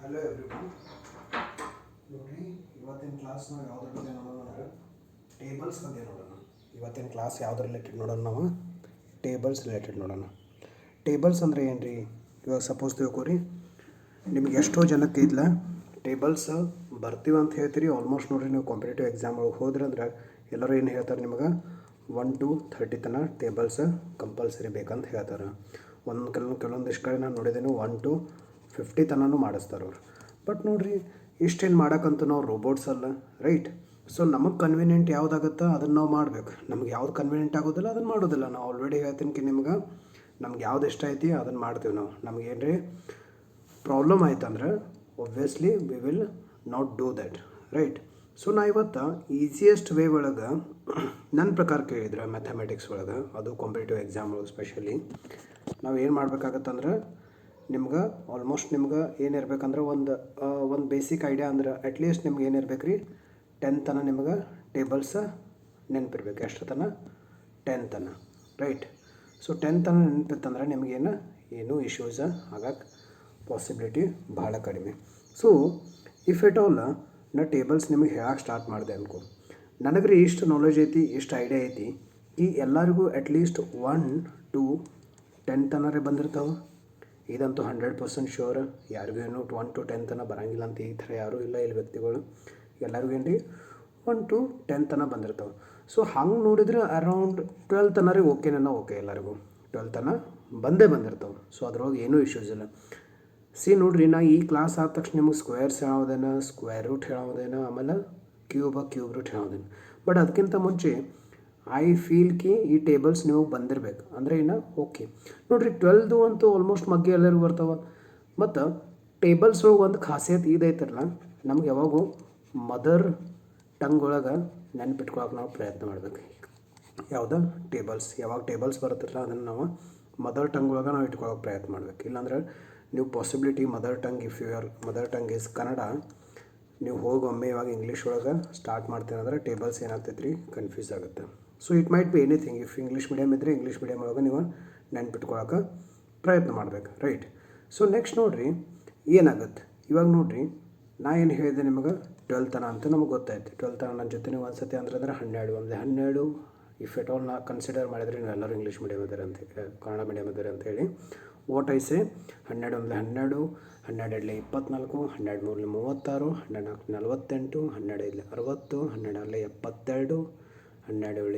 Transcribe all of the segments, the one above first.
Hello everyone. ನೋಡಿರಿ, ಇವತ್ತಿನ class ನಾವು ಯಾವುದ್ರ ಬಗ್ಗೆ ನೋಡೋಣ ಅಂದ್ರೆ ಟೇಬಲ್ಸ್ ಬಗ್ಗೆ ನೋಡೋಣ. ಇವತ್ತಿನ ಕ್ಲಾಸ್ ಯಾವುದ್ರ ರಿಲೇಟೆಡ್ ನೋಡೋಣ? ನಾವು ಟೇಬಲ್ಸ್ ರಿಲೇಟೆಡ್ ನೋಡೋಣ. ಟೇಬಲ್ಸ್ ಅಂದರೆ ಏನು ರೀ? ಇವಾಗ ಸಪೋಸ್ ತಿಳ್ಕೊರಿ, ನಿಮ್ಗೆ ಎಷ್ಟೋ ಜನಕ್ಕೆ ಇಲ್ಲ ಟೇಬಲ್ಸ್ ಬರ್ತೀವಿ ಅಂತ ಹೇಳ್ತೀರಿ. ಆಲ್ಮೋಸ್ಟ್ ನೋಡಿರಿ, ನೀವು ಕಾಂಪಿಟೇಟಿವ್ ಎಕ್ಸಾಮ್ ಒಳಗೆ ಹೋದ್ರೆ ಅಂದ್ರೆ ಎಲ್ಲರೂ ಏನು ಹೇಳ್ತಾರೆ, ನಿಮ್ಗೆ 1 to 30 ತನಕ ಟೇಬಲ್ಸ್ ಕಂಪಲ್ಸರಿ ಬೇಕಂತ ಹೇಳ್ತಾರೆ. ಕೆಲವೊಂದಿಷ್ಟು ಕಡೆ ನಾನು ನೋಡಿದ್ದೇನೆ 1 to 50 ತನಕ ಮಾಡಿಸ್ತಾರೆ ಅವ್ರು. ಬಟ್ ನೋಡಿರಿ, ಇಷ್ಟೇನು ಮಾಡೋಕ್ಕಂತೂ ನಾವು ರೋಬೋಟ್ಸ್ ಅಲ್ಲ, ರೈಟ್? ಸೊ ನಮಗೆ ಕನ್ವೀನಿಯೆಂಟ್ ಯಾವುದಾಗುತ್ತೋ ಅದನ್ನು ನಾವು ಮಾಡಬೇಕು. ನಮ್ಗೆ ಯಾವ್ದು ಕನ್ವೀನಿಯೆಂಟ್ ಆಗೋದಿಲ್ಲ ಅದನ್ನು ಮಾಡೋದಿಲ್ಲ. ನಾವು ಆಲ್ರೆಡಿ ಹೇಳ್ತೀನಿ ನಿಮ್ಗೆ, ನಮ್ಗೆ ಯಾವ್ದು ಇಷ್ಟ ಐತಿ ಅದನ್ನು ಮಾಡ್ತೀವಿ ನಾವು. ನಮ್ಗೆ ಏನು ರೀ ಪ್ರಾಬ್ಲಮ್ ಆಯ್ತಂದ್ರೆ obviously we will not do that, right? So ನಾ ಇವತ್ತು ಈಸಿಯೆಸ್ಟ್ ವೇ ಒಳಗೆ ನನ್ನ ಪ್ರಕಾರ ಕೇಳಿದ್ರೆ ಮ್ಯಾಥಮೆಟಿಕ್ಸ್ ಒಳಗೆ, ಅದು ಕಾಂಪಿಟೇಟಿವ್ ಎಕ್ಸಾಮ್ ಒಳಗೆ ಸ್ಪೆಷಲಿ ನಾವು ಏನು ಮಾಡ್ಬೇಕಾಗತ್ತಂದ್ರೆ, ನಿಮ್ಗೆ ಆಲ್ಮೋಸ್ಟ್ ನಿಮ್ಗೆ ಏನಿರ್ಬೇಕಂದ್ರೆ ಒಂದು ಬೇಸಿಕ್ ಐಡಿಯಾ ಅಂದ್ರೆ ಅಟ್ಲೀಸ್ಟ್ ನಿಮ್ಗೆ ಏನಿರ್ಬೇಕು ರೀ 10 ತನಕ ನಿಮ್ಗೆ ಟೇಬಲ್ಸ್ ನೆನಪಿರ್ಬೇಕು. ಎಷ್ಟು ತನಕ? 10 ತನಕ, ರೈಟ್? ಸೊ 10 ತನಕ ನೆನಪಿತ್ತಂದ್ರೆ ನಿಮಗೇನು ಇಶ್ಯೂಸ್ ಆಗಕ್ಕೆ ಪಾಸಿಬಿಲಿಟಿ ಭಾಳ ಕಡಿಮೆ. ಸೊ ಇಫ್ ಎಟ್ ಆಲ್ ನಾ ಟೇಬಲ್ಸ್ ನಿಮಗೆ ಹೇಳಕ್ಕೆ ಸ್ಟಾರ್ಟ್ ಮಾಡಿದೆ ಅನ್ಕೋ, ನನಗೆ ರೀ ಇಷ್ಟು ನಾಲೆಜ್ ಐತಿ, ಇಷ್ಟು ಐಡಿಯಾ ಐತಿ, ಈ ಎಲ್ಲರಿಗೂ ಅಟ್ಲೀಸ್ಟ್ 1 to 10 ತನಕ ಬಂದಿರ್ತಾವೆ. ಇದಂತೂ 100% ಶ್ಯೂರ್. ಯಾರಿಗೂ ಏನು 1 to 10 ತನಕ ಬರೋಂಗಿಲ್ಲ ಅಂತ ಈ ಥರ ಯಾರೂ ಇಲ್ಲ ಇಲ್ಲಿ ವ್ಯಕ್ತಿಗಳು. ಎಲ್ಲರಿಗೂ ಏನು ರೀ 1 to 10 ತನಕ ಬಂದಿರ್ತಾವೆ. ಸೊ ಹಂಗೆ ನೋಡಿದ್ರೆ ಅರೌಂಡ್ 12 ತನಕ ರೀ ಓಕೆ ಎಲ್ಲರಿಗೂ 12 ತನಕ ಬಂದಿರ್ತಾವೆ. ಸೊ ಅದ್ರೊಳಗೆ ಏನೂ ಇಶ್ಯೂಸ್ ಇಲ್ಲ. ನೋಡ್ರಿ, ನಾ ಈ ಕ್ಲಾಸ್ ಆದ ತಕ್ಷಣ ನಿಮಗೆ ಸ್ಕ್ವೇರ್ಸ್ ಹೇಳೋದೇನ, ಸ್ಕ್ವೇರ್ ರೂಟ್ ಹೇಳೋದೇನ, ಆಮೇಲೆ ಕ್ಯೂಬ್ ರೂಟ್ ಹೇಳೋದೇನು. ಬಟ್ ಅದಕ್ಕಿಂತ ಮುಂಚೆ ಐ ಫೀಲ್ ಕಿ ಈ ಟೇಬಲ್ಸ್ ನೀವು ಬಂದಿರಬೇಕು ಅಂದರೆ ಇನ್ನು ಓಕೆ. ನೋಡಿರಿ, 12 ಅಂತೂ ಆಲ್ಮೋಸ್ಟ್ ಮಗ್ಗೆ ಎಲ್ಲರಿಗೂ ಬರ್ತಾವೆ. ಮತ್ತು ಟೇಬಲ್ಸ್ ಒಳಗೆ ಒಂದು ಖಾಸಿಯತ್ ಇದೈತಿರಲ್ಲ, ನಮ್ಗೆ ಯಾವಾಗೂ ಮದರ್ ಟಂಗ್ ಒಳಗೆ ನೆನ್ಪಿಟ್ಕೊಳಕ್ಕೆ ನಾವು ಪ್ರಯತ್ನ ಮಾಡಬೇಕು. ಯಾವುದೋ ಟೇಬಲ್ಸ್, ಯಾವಾಗ ಟೇಬಲ್ಸ್ ಬರುತ್ತಿರಲ್ಲ ಅದನ್ನು ನಾವು ಮದರ್ ಟಂಗ್ ಒಳಗೆ ನಾವು ಇಟ್ಕೊಳಕ್ಕೆ ಪ್ರಯತ್ನ ಮಾಡಬೇಕು. ಇಲ್ಲಾಂದ್ರೆ ನೀವು possibility mother tongue, if your mother tongue is Kannada, ನೀವು ಹೋಗಿ ಒಮ್ಮೆ ಇವಾಗ ಇಂಗ್ಲೀಷ್ ಒಳಗೆ ಸ್ಟಾರ್ಟ್ ಮಾಡ್ತೀನಿ ಅಂದರೆ ಟೇಬಲ್ಸ್ ಏನಾಗ್ತೈತೆ ರೀ ಕನ್ಫ್ಯೂಸ್ ಆಗುತ್ತೆ. So it might be anything. If English medium ಇದ್ದರೆ ಇಂಗ್ಲೀಷ್ ಮೀಡಿಯಮ್ ಒಳಗೆ ನೀವು ನೆನ್ಪಿಟ್ಕೊಳಕ್ಕೆ ಪ್ರಯತ್ನ ಮಾಡಬೇಕು, ರೈಟ್? ಸೊ ನೆಕ್ಸ್ಟ್ ನೋಡಿರಿ ಏನಾಗುತ್ತೆ. ಇವಾಗ ನೋಡಿರಿ, ನಾ ಏನು ಹೇಳಿದೆ ನಿಮಗೆ 12 ತನಕ ಅಂತ ನಮಗೆ ಗೊತ್ತಾಯ್ತು. 12 ತನಕ ನನ್ನ ಜೊತೆ ನೀವು ಒಂದು ಸತಿ ಅಂದ್ರೆ 12 ಇಫ್ ಎಟ್ ಆಲ್ ನಾ ಕನ್ಸಿಡರ್ ಮಾಡಿದರೆ ನೀವು ಎಲ್ಲರೂ ಇಂಗ್ಲೀಷ್ ಮೀಡಿಯಮ್ ಇದ್ದಾರೆ ಅಂತ, ಕನ್ನಡ ಮೀಡಿಯಮ್ ಇದ್ದಾರೆ ಅಂತ ಹೇಳಿ ವಾಟ್ ಐ ಸೇ 12 1 12, 12 24, 12 36, 12 48, 12 60, 12 12 72, 12 84,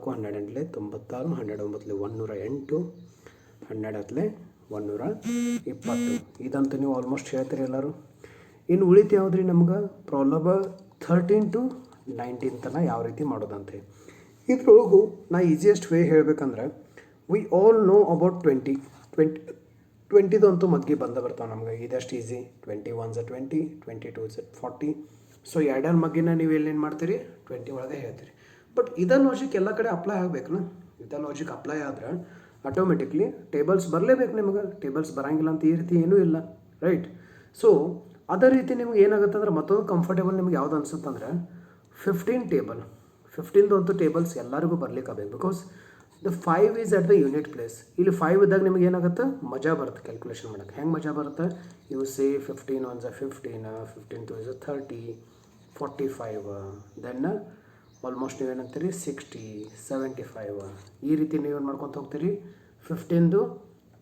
12 96, 12 108, 12 120. ಇದಂತೂ ನೀವು ಆಲ್ಮೋಸ್ಟ್ ಹೇಳ್ತೀರಿ ಎಲ್ಲರೂ. ಇನ್ನು ಉಳಿತು ಯಾವ್ದು ರೀ ನಮ್ಗೆ ಪ್ರಾಬ್ಲಮ್ 13 to 19 ತನಕ ಯಾವ ರೀತಿ ಮಾಡೋದಂತ. ಇದ್ರೊಳಗೂ ನಾ ಈಸಿಯೆಸ್ಟ್ ವೇ ಹೇಳಬೇಕಂದ್ರೆ, ವಿ ಆಲ್ ನೋ ಅಬೌಟ್ 20 ಅಂತೂ ಮಗ್ಗಿ ಬರ್ತಾವೆ ನಮ್ಗೆ. ಇದಷ್ಟು ಈಸಿ. 21 20, 22 40. ಸೊ ಎರಡರ ಮಗ್ಗಿನ ನೀವು ಏನೇನು ಮಾಡ್ತೀರಿ 20 ಒಳಗೆ ಹೇಳ್ತೀರಿ. ಬಟ್ ಇದೇ ಲಾಜಿಕ್ ಎಲ್ಲ ಕಡೆ ಅಪ್ಲೈ ಆಗಬೇಕಲ್ಲ. ಇದೇ ಲಾಜಿಕ್ ಅಪ್ಲೈ ಆದ್ರೆ ಆಟೋಮೆಟಿಕ್ಲಿ ಟೇಬಲ್ಸ್ ಬರಲೇಬೇಕು ನಿಮ್ಗೆ. ಟೇಬಲ್ಸ್ ಬರೋಂಗಿಲ್ಲ ಅಂತ ಈ ರೀತಿ ಏನೂ ಇಲ್ಲ, ರೈಟ್? ಸೊ ಅದೇ ರೀತಿ ನಿಮ್ಗೆ ಏನಾಗುತ್ತೆ ಅಂದ್ರೆ ಮತ್ತೊಂದು ಕಂಫರ್ಟೇಬಲ್ ನಿಮ್ಗೆ ಯಾವ್ದು ಅನ್ಸುತ್ತೆ ಅಂದರೆ 15 ಟೇಬಲ್. 15 ಅಂತೂ ಟೇಬಲ್ಸ್ ಎಲ್ಲರಿಗೂ ಬರ್ಲಿಕ್ಕಾಗಬೇಕು. Because the 5 is at the unit place. ಇಲ್ಲಿ 5 ಇದ್ದಾಗ ನಿಮ್ಗೆ ಏನಾಗುತ್ತೆ, ಮಜಾ ಬರುತ್ತೆ ಕ್ಯಾಲ್ಕುಲೇಷನ್ ಮಾಡೋಕ್ಕೆ. ಹೆಂಗೆ ಮಜಾ ಬರುತ್ತೆ? ಯು ಸೇ 15 1 15, 15 2 30, 45, ದೆನ್ ಆಲ್ಮೋಸ್ಟ್ ನೀವೇನಂತೀರಿ 60, 75. ಈ ರೀತಿ ನೀವೇನು ಮಾಡ್ಕೊತ ಹೋಗ್ತೀರಿ, 15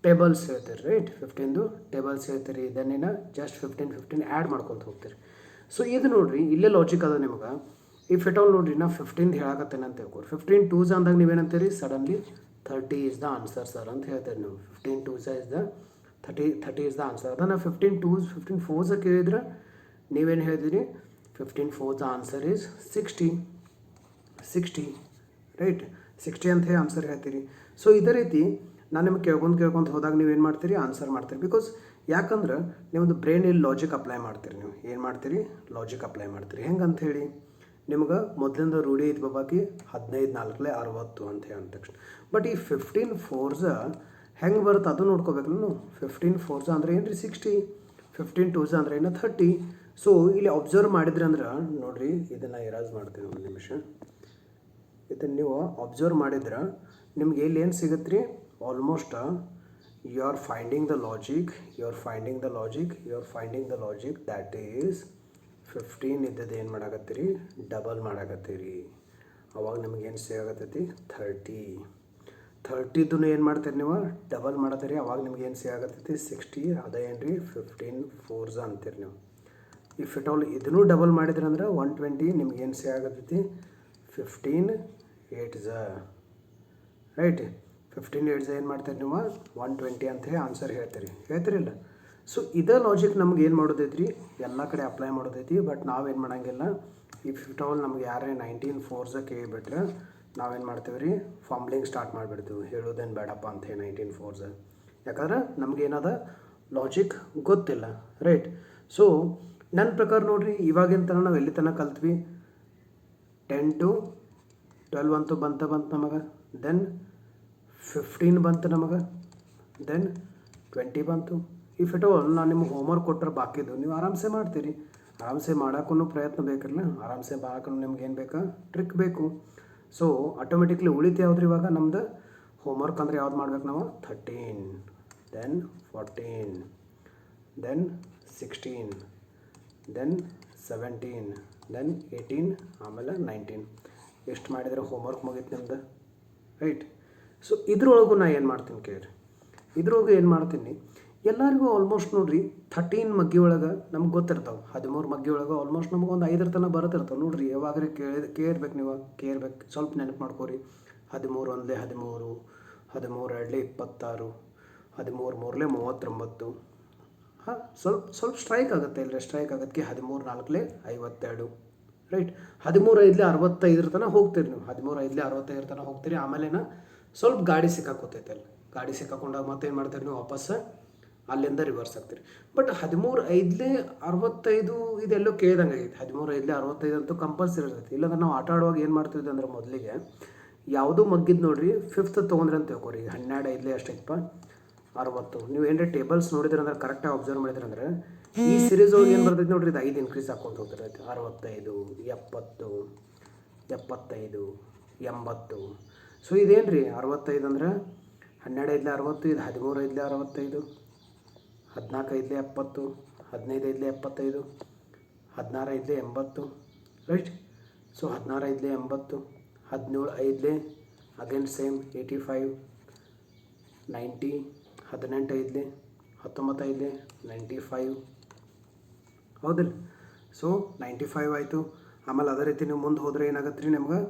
ಟೇಬಲ್ಸ್ ಹೇಳ್ತೀರಿ, ರೈಟ್? 15 ಟೇಬಲ್ಸ್ ಹೇಳ್ತೀರಿ. ದೆನ್ನೇನು ಜಸ್ಟ್ 15 ಆ್ಯಡ್ ಮಾಡ್ಕೊತ ಹೋಗ್ತೀರಿ. ಸೊ ಇದು ನೋಡಿರಿ, ಇಲ್ಲೇ ಲಾಜಿಕ್ ಅದ ನಿಮ್ಗೆ. ಇಫ್ ಎಟ್ ಆಲ್ ನೋಡಿರಿ, ನಾ 15 ಹೇಳಕತ್ತೇನೆ ಅಂತ ಹೇಳ್ಕೊರಿ. 15 2s ಅಂದಾಗ ನೀವೇನಂತೀರಿ, suddenly 30 is the answer sir ಅಂತ ಹೇಳ್ತೀರಿ ನೀವು. 15 2s is the 30 is the answer. ಅದನ್ನು 15 2s 15 4s ಕೇಳಿದ್ರೆ ನೀವೇನು ಹೇಳ್ತೀರಿ, 15 4s ಆನ್ಸರ್ ಈಸ್ 60, ರೈಟ್? 60 ಅಂತ ಹೇಳಿ ಆನ್ಸರ್ ಹೇಳ್ತೀರಿ. ಸೊ ಇದೇ ರೀತಿ ನಾನು ನಿಮ್ಗೆ ಕೇಳ್ಕೊಂತ ಹೋದಾಗ ನೀವೇನು ಮಾಡ್ತೀರಿ, ಆನ್ಸರ್ ಮಾಡ್ತೀರಿ. ಬಿಕಾಸ್ ಯಾಕಂದ್ರೆ ನೀವೊಂದು ಬ್ರೈನ್ ಇಲ್ಲಿ ಲಾಜಿಕ್ ಅಪ್ಲೈ ಮಾಡ್ತೀರಿ. ನೀವು ಏನು ಮಾಡ್ತೀರಿ, ಲಾಜಿಕ್ ಅಪ್ಲೈ ಮಾಡ್ತೀರಿ. ಹೆಂಗೆ ಅಂತ ಹೇಳಿ ನಿಮ್ಗೆ ಮೊದಲಿಂದ ರೂಢಿ ಐತೆ ಬಾಬಾಕಿ 15 4 60 ಅಂತ ಹೇಳಿ ಅಂದ ತಕ್ಷಣ. ಬಟ್ ಈ 15 4s ಹೆಂಗೆ ಬರುತ್ತೆ ಅದು ನೋಡ್ಕೋಬೇಕು ನೀವು. 15 4s ಅಂದರೆ ಏನು ರೀ 60, 15 2s ಅಂದರೆ ಏನು 30. ಸೊ ಇಲ್ಲಿ ಅಬ್ಸರ್ವ್ ಮಾಡಿದ್ರಿ ಅಂದ್ರೆ ನೋಡಿರಿ, ಇದನ್ನು ಇರಾಜ್ ಮಾಡ್ತೀನಿ ಒಂದು ನಿಮಿಷ. ಇದನ್ನು ನೀವು ಅಬ್ಸರ್ವ್ ಮಾಡಿದ್ರೆ ನಿಮ್ಗೆ ಇಲ್ಲಿ ಏನು ಸಿಗುತ್ತೆ ರೀ, almost you are finding the logic, that is 15 ಇದ್ದದ್ದು ಏನು ಮಾಡಾಕತ್ತೀರಿ, ಡಬಲ್ ಮಾಡಾಕತ್ತೀರಿ. ಅವಾಗ ನಿಮಗೇನು ಸೇವ್ ಆಗತ್ತೈತಿ, 30 ಏನು ಮಾಡ್ತೀರಿ ನೀವು, ಡಬಲ್ ಮಾಡತ್ತೀರಿ. ಅವಾಗ ನಿಮ್ಗೇನು ಸೇವ್ ಆಗತ್ತೈತಿ, 60. ಅದೇ ಏನು ರೀ 15 4s ಅಂತೀರಿ ನೀವು. ಇಫ್ ಇಟ್ ಆಲ್ ಇದನ್ನು ಡಬಲ್ ಮಾಡಿದ್ರಿ ಅಂದ್ರೆ 120 ನಿಮ್ಗೇನು ಸೇವ್ ಆಗತ್ತೈತಿ, 15 8s ರೈಟ್. 15 8s ಏನು ಮಾಡ್ತೀರಿ ನೀವು, 120 ಅಂತ ಹೇಳಿ ಆನ್ಸರ್ ಹೇಳ್ತೀರಿಲ್ಲ. ಸೊ ಇದೇ ಲಾಜಿಕ್ ನಮ್ಗೆ ಏನು ಮಾಡೋದೈತಿ, ಎಲ್ಲ ಕಡೆ ಅಪ್ಲೈ ಮಾಡೋದೈತಿ. ಬಟ್ ನಾವೇನು ಮಾಡೋಂಗಿಲ್ಲ. ಇಫ್ ಇಟ್ ಆಲ್ ನಮ್ಗೆ ಯಾರೇ 19 4s ಕೇಳಿಬಿಟ್ರೆ ನಾವೇನು ಮಾಡ್ತೀವಿ ರೀ, ಫಾರ್ಮ್ಲಿಂಗ್ ಸ್ಟಾರ್ಟ್ ಮಾಡಿಬಿಡ್ತೀವಿ. ಹೇಳೋದೇನು ಬೇಡಪ್ಪ ಅಂತ ಹೇಳಿ 19 4s, ಯಾಕಂದ್ರೆ ನಮಗೇನದ ಲಾಜಿಕ್ ಗೊತ್ತಿಲ್ಲ ರೈಟ್. ಸೊ ನನ್ನ ಪ್ರಕಾರ ನೋಡಿರಿ, ಇವಾಗಿನ ತನಕ ನಾವು ಎಲ್ಲಿ ತನಕ ಕಲ್ತ್ವಿ, 10 to 12 ಅಂತೂ ಬಂತು ನಮಗೆ, ದೆನ್ 15 ಬಂತು ನಮಗೆ, ದೆನ್ 20 ಬಂತು. ಇಫ್ ಇಟ್ ಆಲ್ ನಾನು ನಿಮ್ಗೆ ಹೋಮ್ವರ್ಕ್ ಕೊಟ್ಟರೆ ಬಾಕಿದ್ದು ನೀವು ಆರಾಮ್ಸೆ ಮಾಡ್ತೀರಿ. ಆರಾಮ್ಸೆ ಮಾಡೋಕ್ಕೂ ಪ್ರಯತ್ನ ಬೇಕಿರಲ್ಲ, ಆರಾಮ್ಸೆ ಮಾಡೋಕ್ಕೂ ನಿಮ್ಗೆ ಏನು ಬೇಕಾ, ಟ್ರಿಕ್ ಬೇಕು. ಸೊ ಆಟೋಮೆಟಿಕ್ಲಿ ಉಳಿತು ಯಾವ್ದು ಇವಾಗ ನಮ್ದು ಹೋಮ್ವರ್ಕ್ ಅಂದರೆ ಯಾವ್ದು ಮಾಡ್ಬೇಕು ನಾವು, 13, ದೆನ್ 14, ದೆನ್ 16, ದೆನ್ 17, ದೆನ್ 18, ಆಮೇಲೆ 19. ಎಷ್ಟು ಮಾಡಿದರೆ ಹೋಮ್ವರ್ಕ್ ಮುಗೀತು ನಿಮ್ದು ರೈಟ್. ಸೊ ಇದ್ರೊಳಗೂ ನಾನು ಏನು ಮಾಡ್ತೀನಿ ಕೇಳಿರಿ, ಇದ್ರೊಳಗೆ ಏನು ಮಾಡ್ತೀನಿ, ಎಲ್ಲರಿಗೂ ಆಲ್ಮೋಸ್ಟ್ ನೋಡಿರಿ 13 ಮಗ್ಗಿ ಒಳಗೆ ನಮ್ಗೆ ಗೊತ್ತಿರ್ತಾವೆ. 13 ಮಗ್ಗಿ ಒಳಗೆ ಆಲ್ಮೋಸ್ಟ್ ನಮ್ಗೆ ಒಂದು 5 ತನಕ ಬರುತ್ತಿರ್ತಾವೆ ನೋಡಿರಿ. ಯಾವಾಗ್ರಿ ಕೇಳಿರ್ಬೇಕು ನೀವು, ಸ್ವಲ್ಪ ನೆನಪು ಮಾಡ್ಕೋರಿ. 13 1 13, 13 2 26, 13 3 39. ಹಾಂ, ಸ್ವಲ್ಪ ಸ್ಟ್ರೈಕ್ ಆಗುತ್ತೆ ಇಲ್ಲರಿ, ಸ್ಟ್ರೈಕ್ ಆಗೋದಕ್ಕೆ 13 4 52 ರೈಟ್. 13 5 65 ತನಕ ಹೋಗ್ತೀರಿ ನೀವು, 13 5 65 ತನಕ ಹೋಗ್ತೀರಿ. ಆಮೇಲೆ ಸ್ವಲ್ಪ ಗಾಡಿ ಸಿಕ್ಕಾಕೋತೈತೆ ಅಲ್ಲಿ, ಗಾಡಿ ಸಿಕ್ಕಾಕೊಂಡಾಗ ಮತ್ತೇನು ಮಾಡ್ತೀರಿ ನೀವು, ವಾಪಸ್ ಅಲ್ಲಿಂದ ರಿವರ್ಸ್ ಆಗ್ತೀರಿ. ಬಟ್ 13 5 65 ಇದೆಲ್ಲೋ ಕೇಳ್ದಂಗೆ ಆಗೈತೆ. 13 5 65 ಅಂತೂ ಕಂಪಲ್ಸರಿ ಇರ್ತೈತಿ. ಇಲ್ಲಾಂದ್ರೆ ನಾವು ಆಟ ಆಡುವಾಗ ಏನು ಮಾಡ್ತಿದ್ವಿ ಅಂದ್ರೆ ಮೊದಲಿಗೆ ಯಾವುದೂ ಮಗ್ಗಿದ್ದು ನೋಡಿರಿ 5th ತೊಗೊಂಡ್ರಿ ಅಂತ ತಿಳ್ಕೊರಿ. 12 5 ಎಷ್ಟೈತಪ್ಪ, 60. ನೀವು ಏನಾರ ಟೇಬಲ್ಸ್ ನೋಡಿದ್ರೆ ಅಂದ್ರೆ ಕರೆಕ್ಟಾಗಿ ಅಬ್ಸರ್ವ್ ಮಾಡಿದ್ರೆ ಅಂದ್ರೆ ಈ ಸೀರೀಸ್ ಒಳಗೆ ಏನು ಬರ್ತೈತೆ ನೋಡಿರಿ, ಇದು 5 ಇನ್ಕ್ರೀಸ್ ಹಾಕ್ಕೊಂಡು ಹೋಗ್ತಿರ್ತೈತೆ. 65 70 75 80. ಸೊ ಇದೇನು ರೀ 65 ಅಂದ್ರೆ 12 5 60, ಇದು 13 5 65, 14 5 70, 15 5 75, 16 5 80 ರೈಟ್. ಸೊ 16 5 80, 17 5 ಅಗೇನ್ ಸೇಮ್ 85, 90, 18 5 19 5 95 ಹೌದಿಲ್ಲ. ಸೊ 95 ಆಯಿತು. ಆಮೇಲೆ ಅದೇ ರೀತಿ ನೀವು ಮುಂದೆ ಹೋದರೆ ಏನಾಗತ್ತೆ ರೀ ನಿಮ್ಗೆ,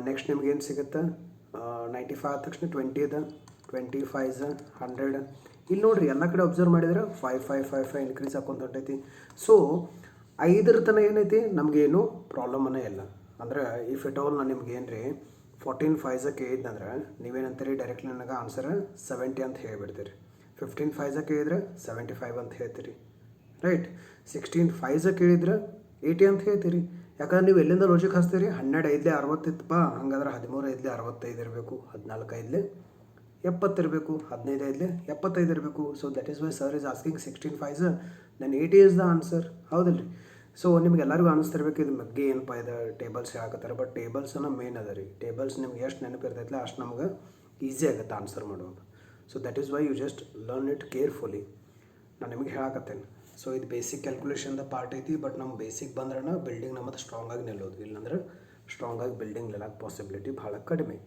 ನೆಕ್ಸ್ಟ್ ನಿಮ್ಗೆ ಏನು ಸಿಗುತ್ತೆ, 95 ಆದ ತಕ್ಷಣ 20 ಅದ, 25 100. ಇಲ್ಲಿ ನೋಡಿರಿ ಎಲ್ಲ ಕಡೆ ಅಬ್ಸರ್ವ್ ಮಾಡಿದ್ರೆ 5 5 5 5 ಇನ್ಕ್ರೀಸ್ ಹಾಕೊಂತ ಹೊಂಟೈತಿ. ಸೊ 5 ತನಕ ಏನೈತಿ ನಮಗೇನು ಪ್ರಾಬ್ಲಮನೇ ಇಲ್ಲ. ಅಂದ್ರೆ ಇಫ್ ಇಟ್ ಆಲ್ ನಾನು ನಿಮ್ಗೆ ಏನು ರೀ 14 5 ಕೇಳಿದ್ನಂದ್ರೆ ನೀವೇನಂತೀರಿ, ಡೈರೆಕ್ಟ್ಲಿ ನನಗೆ ಆನ್ಸರ್ 70 ಅಂತ ಹೇಳಿಬಿಡ್ತೀರಿ. 15 5 ಕೇಳಿದ್ರೆ 75 ಅಂತ ಹೇಳ್ತೀರಿ ರೈಟ್. 16 5 ಕೇಳಿದ್ರೆ 80 ಅಂತ ಹೇಳ್ತೀರಿ. ಯಾಕಂದ್ರೆ ನೀವು ಎಲ್ಲಿಂದ ಲಾಜಿಕ್ ಹಚ್ತೀರಿ, 12 5 60 ಇತ್ತಪ್ಪ, ಹಂಗಾದ್ರೆ 13 5 65 ಇರಬೇಕು, 14 5 70 ಇರಬೇಕು, 15 5 75 ಇರಬೇಕು. So that is why sir is asking 16 5 then 80 is the answer, ಹೌದಿಲ್ಲ ರೀ. ಸೊ ನಿಮ್ಗೆಲ್ಲರಿಗೂ ಅನಿಸ್ತಿರ್ಬೇಕು ಇದು ಬಗ್ಗೆ ಏನಪ್ಪ ಇದು ಟೇಬಲ್ಸ್ ಹೇಳಕತ್ತಾರೆ. ಬಟ್ ಟೇಬಲ್ಸನ್ನು ಮೇನ್ ಅದ ರೀ. ಟೇಬಲ್ಸ್ ನಿಮ್ಗೆ ಎಷ್ಟು ನೆನಪಿರ್ತೈತಿಲ್ಲ ಅಷ್ಟು ನಮ್ಗೆ ಈಸಿ ಆಗುತ್ತೆ ಆನ್ಸರ್ ಮಾಡುವಾಗ. So that is why you just learn it carefully. ನಾನು ನಿಮಗೆ ಹೇಳಕತ್ತೇನೆ. ಸೊ ಇದು ಬೇಸಿಕ್ ಕ್ಯಾಲ್ಕುಲೇಷನ್ದ ಪಾರ್ಟ್ ಐತಿ. ಬಟ್ ನಮ್ಮ ಬೇಸಿಕ್ ಬಂದ್ರೆ ಬಿಲ್ಡಿಂಗ್ ನಮ್ಮದು ಸ್ಟ್ರಾಂಗಾಗಿ ನಿಲ್ಲೋದು, ಇಲ್ಲಾಂದ್ರೆ ಸ್ಟ್ರಾಂಗಾಗಿ ಬಿಲ್ಡಿಂಗ್ ನಿಲ್ಲಕ್ಕೆ ಪಾಸಿಬಿಲಿಟಿ ಭಾಳ ಕಡಿಮೆ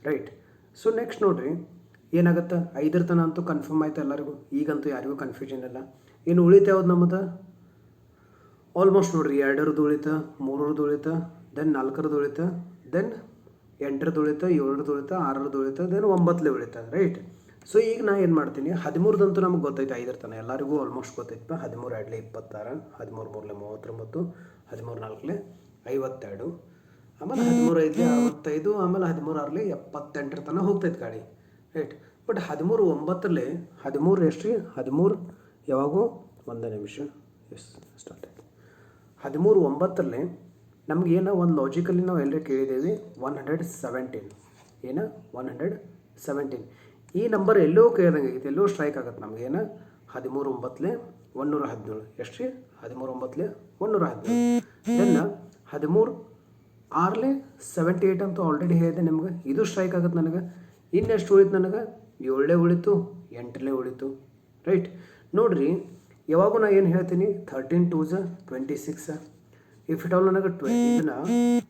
ರೈಟ್. ಸೊ ನೆಕ್ಸ್ಟ್ ನೋಡಿರಿ ಏನಾಗುತ್ತೆ, 5 ತನಕ ಅಂತೂ ಕನ್ಫರ್ಮ್ ಆಯಿತು ಎಲ್ಲರಿಗೂ. ಈಗಂತೂ ಯಾರಿಗೂ ಕನ್ಫ್ಯೂಷನ್ ಇಲ್ಲ. ಇನ್ನು ಉಳಿತು ಯಾವ್ದು ನಮ್ಮದು, ಆಲ್ಮೋಸ್ಟ್ ನೋಡಿರಿ 2ರದ್ದು ಉಳಿತು, 3ರದ್ದು ಉಳಿತು, ದೆನ್ 4ರದ್ದು ಉಳಿತು, ದೆನ್ 8ರದ್ದು ಉಳಿತು, 7ರದ್ದು ಉಳಿತು, 6ರದ್ದು ಉಳಿತು, ದೆನ್ 9 ಉಳಿತು ರೈಟ್. ಸೊ ಈಗ ನಾ ಏನು ಮಾಡ್ತೀನಿ, 13ದಂತೂ ನಮ್ಗೆ ಗೊತ್ತೈತೆ 5 ತನಕ ಎಲ್ಲರಿಗೂ ಆಲ್ಮೋಸ್ಟ್ ಗೊತ್ತೈತೆ. 13 2 26, 13 3 39, 13 4 52, ಆಮೇಲೆ 13 5 65, ಆಮೇಲೆ 13 6 78 ತನಕ ಹೋಗ್ತೈತೆ ಗಾಡಿ ರೈಟ್. ಬಟ್ 13 9 13 ಎಷ್ಟು ರೀ, 13 ಯಾವಾಗೂ ಒಂದೇ ನಿಮಿಷ ಎಸ್ ಸ್ಟಾರ್ಟ್ ಆಯ್ತು. 13 9 ನಮಗೇನು ಒಂದು ಲಾಜಿಕಲಿ ನಾವು ಎಲ್ಲರೂ ಕೇಳಿದ್ದೇವೆ 117 ಏನು 117. ಈ ನಂಬರ್ ಎಲ್ಲೋ ಕೇಳ್ದಂಗೆ ಆಗೈತೆ, ಎಲ್ಲೋ ಸ್ಟ್ರೈಕ್ ಆಗುತ್ತೆ ನಮಗೇನು. 13 9 117 ಎಷ್ಟು ರೀ, 13 9 117. ದೆನ್ 13 6 78 ಅಂತೂ ಆಲ್ರೆಡಿ ಹೇಳಿದೆ ನಿಮ್ಗೆ, ಇದು ಸ್ಟ್ರೈಕ್ ಆಗುತ್ತೆ ನನಗೆ. ಇನ್ನೆಷ್ಟು ಉಳಿತು ನನಗೆ, ಏಳೇ ಉಳಿತು, ಎಂಟಲೇ ಉಳಿತು. ರೈಟ್. ನೋಡಿರಿ, ಯಾವಾಗೂ ನಾ ಏನು ಹೇಳ್ತೀನಿ, 13 2s 26. ಇಫ್ ಇಟ್ ಆಲ್ ನನಗೆ ಇದನ್ನು